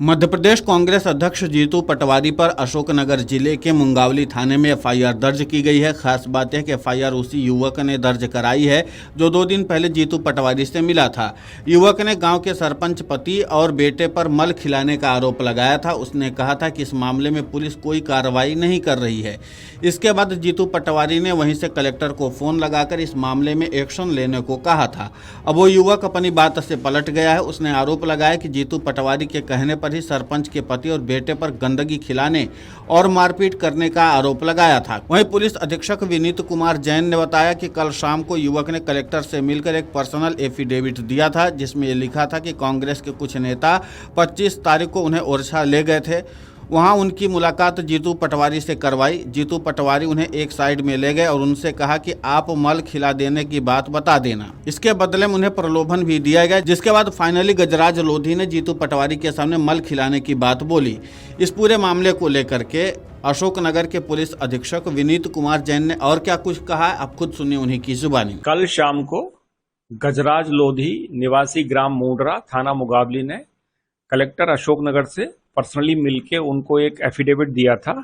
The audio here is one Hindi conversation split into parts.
मध्य प्रदेश कांग्रेस अध्यक्ष जीतू पटवारी पर अशोकनगर जिले के मुंगावली थाने में एफआईआर दर्ज की गई है। खास बात है कि एफआईआर उसी युवक ने दर्ज कराई है जो 2 दिन पहले जीतू पटवारी से मिला था। युवक ने गांव के सरपंच पति और बेटे पर मल खिलाने का आरोप लगाया था। उसने कहा था कि इस मामले में पुलिस कोई कार्रवाई नहीं कर रही है। इसके बाद जीतू पटवारी ने वहीं से कलेक्टर को फोन लगाकर इस मामले में एक्शन लेने को कहा था। अब वो युवक अपनी बात से पलट गया है। उसने आरोप लगाया कि जीतू पटवारी के कहने पर ही सरपंच के पति और बेटे पर गंदगी खिलाने और मारपीट करने का आरोप लगाया था। वहीं पुलिस अधीक्षक विनीत कुमार जैन ने बताया कि कल शाम को युवक ने कलेक्टर से मिलकर एक पर्सनल एफिडेविट दिया था, जिसमें ये लिखा था कि कांग्रेस के कुछ नेता 25 तारीख को उन्हें ओरछा ले गए थे। वहां उनकी मुलाकात जीतू पटवारी से करवाई। जीतू पटवारी उन्हें एक साइड में ले गए और उनसे कहा कि आप मल खिला देने की बात बता देना। इसके बदले में उन्हें प्रलोभन भी दिया गया, जिसके बाद फाइनली गजराज लोधी ने जीतू पटवारी के सामने मल खिलाने की बात बोली। इस पूरे मामले को लेकर के अशोकनगर के पुलिस अधीक्षक विनीत कुमार जैन ने और क्या कुछ कहा, आप खुद सुनिए उन्हीं की जुबानी। कल शाम को गजराज लोधी निवासी ग्राम मूडरा थाना मुगावली ने कलेक्टर अशोकनगर से पर्सनली मिलके उनको एक एफिडेविट दिया था,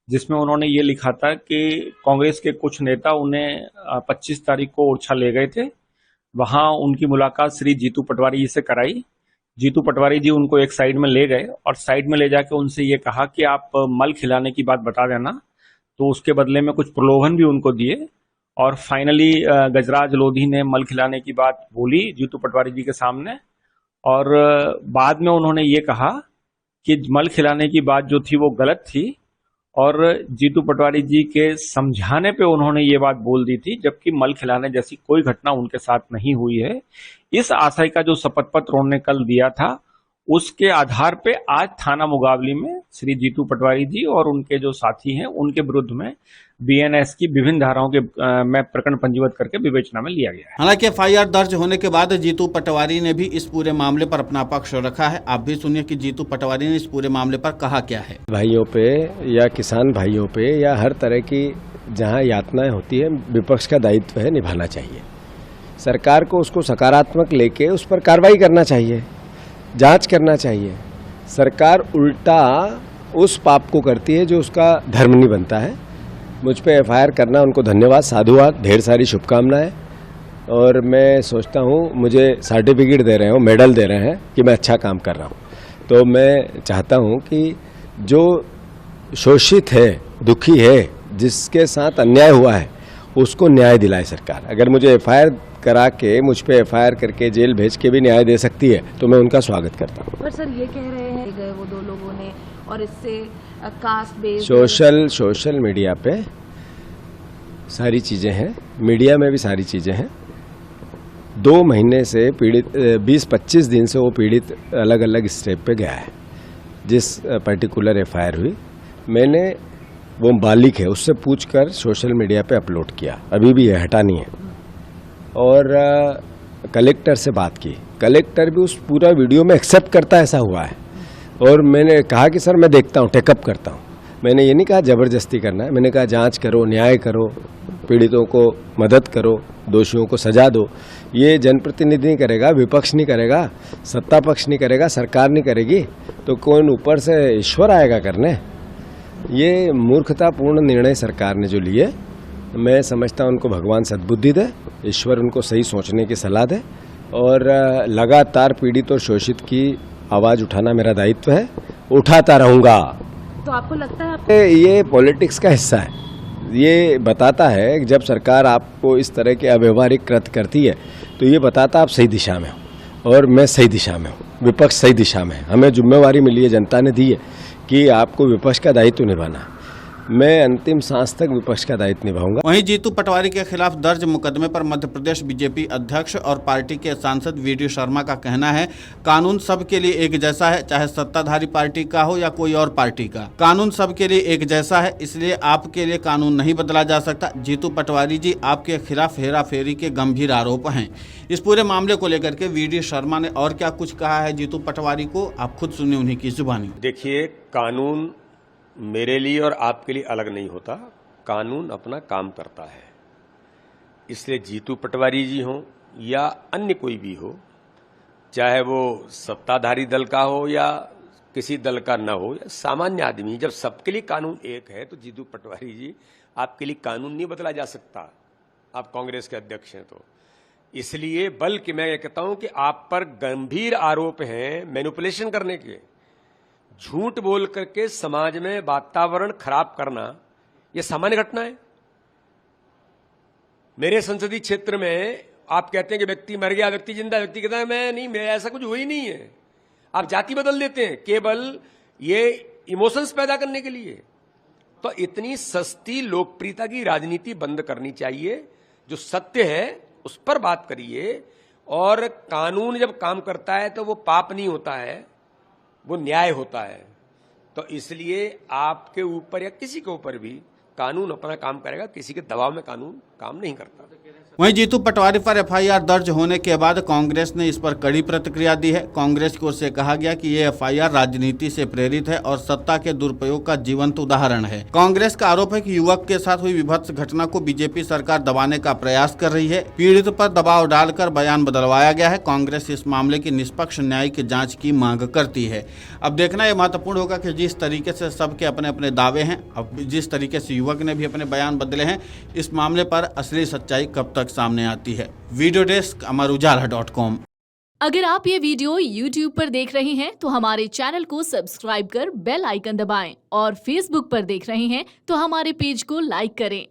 जिसमें उन्होंने ये लिखा था कि कांग्रेस के कुछ नेता उन्हें 25 तारीख को ओरछा ले गए थे। वहां उनकी मुलाकात श्री जीतू पटवारी जी से कराई। जीतू पटवारी जी उनको एक साइड में ले गए और साइड में ले जाके उनसे ये कहा कि आप मल खिलाने की बात बता देना। तो उसके बदले में कुछ प्रलोभन भी उनको दिए और फाइनली गजराज लोधी ने मल खिलाने की बात बोली जीतू पटवारी जी के सामने। और बाद में उन्होंने ये कहा कि मल खिलाने की बात जो थी वो गलत थी और जीतू पटवारी जी के समझाने पे उन्होंने ये बात बोल दी थी, जबकि मल खिलाने जैसी कोई घटना उनके साथ नहीं हुई है। इस आशय का जो शपथ पत्र उन्होंने कल दिया था, उसके आधार पे आज थाना मुगावली में श्री जीतू पटवारी जी और उनके जो साथी हैं उनके विरुद्ध में बीएनएस की विभिन्न धाराओं के में प्रकरण पंजीबद्ध करके विवेचना में लिया गया है। हालांकि एफआईआर दर्ज होने के बाद जीतू पटवारी ने भी इस पूरे मामले पर अपना पक्ष रखा है। आप भी सुनिए कि जीतू पटवारी ने इस पूरे मामले पर कहा क्या है। भाइयों पे या किसान भाइयों पे या हर तरह की जहां यातनाएं होती है, विपक्ष का दायित्व है निभाना चाहिए। सरकार को उसको सकारात्मक लेके उस पर कार्रवाई करना चाहिए, जांच करना चाहिए। सरकार उल्टा उस पाप को करती है जो उसका धर्म नहीं बनता है। मुझ पे एफआईआर करना उनको धन्यवाद, साधुवाद, ढेर सारी शुभकामनाएं। और मैं सोचता हूँ मुझे सर्टिफिकेट दे रहे हो, मेडल दे रहे हैं कि मैं अच्छा काम कर रहा हूँ। तो मैं चाहता हूँ कि जो शोषित है, दुखी है, जिसके साथ अन्याय हुआ है, उसको न्याय दिलाए सरकार। अगर मुझे एफआईआर करा के, मुझ पे एफआईआर करके जेल भेज के भी न्याय दे सकती है तो मैं उनका स्वागत करता हूँ। पर सर ये कह रहे हैं गए वो 2 लोगों ने और इससे कास्ट बेस्ड सोशल मीडिया पे सारी चीजें हैं, मीडिया में भी सारी चीजें हैं। 2 महीने से पीड़ित 20-25 दिन से वो पीड़ित अलग अलग स्टेप पे गया है। जिस पर्टिकुलर एफआईआर हुई, मैंने वो बालिक है उससे पूछकर सोशल मीडिया पे अपलोड किया, अभी भी है, हटा नहीं है। और कलेक्टर से बात की, कलेक्टर भी उस पूरा वीडियो में एक्सेप्ट करता ऐसा हुआ है। और मैंने कहा कि सर मैं देखता हूँ, टेकअप करता हूँ। मैंने ये नहीं कहा ज़बरदस्ती करना है, मैंने कहा जांच करो, न्याय करो, पीड़ितों को मदद करो, दोषियों को सजा दो। ये जनप्रतिनिधि नहीं करेगा, विपक्ष नहीं करेगा, सत्ता पक्ष नहीं करेगा, सरकार नहीं करेगी, तो कौन ऊपर से ईश्वर आएगा करने? ये मूर्खतापूर्ण निर्णय सरकार ने जो लिए, मैं समझता हूँ उनको भगवान सद्बुद्धि दे, ईश्वर उनको सही सोचने की सलाह दे। और लगातार पीड़ित और शोषित की आवाज़ उठाना मेरा दायित्व है, उठाता रहूँगा। तो आपको लगता है ये पॉलिटिक्स का हिस्सा है। ये बताता है कि जब सरकार आपको इस तरह के अव्यवहारिक कृत्य करती है तो ये बताता आप सही दिशा में हो और मैं सही दिशा में हूँ, विपक्ष सही दिशा में है। हमें जिम्मेवारी मिली है, जनता ने दी है कि आपको विपक्ष का दायित्व निभाना। मैं अंतिम सांस तक विपक्ष का दायित्व निभाऊंगा। वहीं जीतू पटवारी के खिलाफ दर्ज मुकदमे पर मध्य प्रदेश बीजेपी अध्यक्ष और पार्टी के सांसद वीडी शर्मा का कहना है, कानून सबके लिए एक जैसा है, चाहे सत्ताधारी पार्टी का हो या कोई और पार्टी का। कानून सबके लिए एक जैसा है, इसलिए आपके लिए कानून नहीं बदला जा सकता। जीतू पटवारी जी, आपके खिलाफ हेराफेरी के गंभीर आरोप हैं। इस पूरे मामले को लेकर के वीडी शर्मा ने और क्या कुछ कहा है जीतू पटवारी को, आप खुद सुनिए उन्हीं की जुबानी। देखिए, कानून मेरे लिए और आपके लिए अलग नहीं होता, कानून अपना काम करता है। इसलिए जीतू पटवारी जी हों या अन्य कोई भी हो, चाहे वो सत्ताधारी दल का हो या किसी दल का न हो या सामान्य आदमी, जब सबके लिए कानून एक है तो जीतू पटवारी जी आपके लिए कानून नहीं बदला जा सकता। आप कांग्रेस के अध्यक्ष हैं तो इसलिए, बल्कि मैं ये कहता हूं कि आप पर गंभीर आरोप हैं मैनिपुलेशन करने के, झूठ बोल करके समाज में वातावरण खराब करना, यह सामान्य घटना है। मेरे संसदीय क्षेत्र में आप कहते हैं कि व्यक्ति मर गया, व्यक्ति जिंदा, व्यक्ति कहता है मैं नहीं, मेरा ऐसा कुछ हुआ ही नहीं है। आप जाति बदल देते हैं केवल ये इमोशंस पैदा करने के लिए। तो इतनी सस्ती लोकप्रियता की राजनीति बंद करनी चाहिए। जो सत्य है उस पर बात करिए, और कानून जब काम करता है तो वो पाप नहीं होता है, वो न्याय होता है। तो इसलिए आपके ऊपर या किसी के ऊपर भी कानून अपना काम करेगा, किसी के दबाव में कानून काम नहीं करता। वहीं जीतू पटवारी पर एफआईआर दर्ज होने के बाद कांग्रेस ने इस पर कड़ी प्रतिक्रिया दी है। कांग्रेस की ओर से कहा गया कि ये एफआईआर राजनीति से प्रेरित है और सत्ता के दुरुपयोग का जीवंत उदाहरण है। कांग्रेस का आरोप है कि युवक के साथ हुई विभत्स घटना को बीजेपी सरकार दबाने का प्रयास कर रही है। पीड़ित पर दबाव डालकर बयान बदलवाया गया है। कांग्रेस इस मामले की निष्पक्ष न्यायिक जाँच की मांग करती है। अब देखना यह महत्वपूर्ण होगा कि जिस तरीके से सबके अपने अपने दावे हैं, अब जिस तरीके से युवक ने भी अपने बयान बदले हैं, इस मामले पर असली सच्चाई कब तक सामने आती है। वीडियो डेस्क अमरउजाला.com। अगर आप ये वीडियो YouTube पर देख रहे हैं तो हमारे चैनल को सब्सक्राइब कर बेल आइकन दबाएं, और Facebook पर देख रहे हैं तो हमारे पेज को लाइक करें।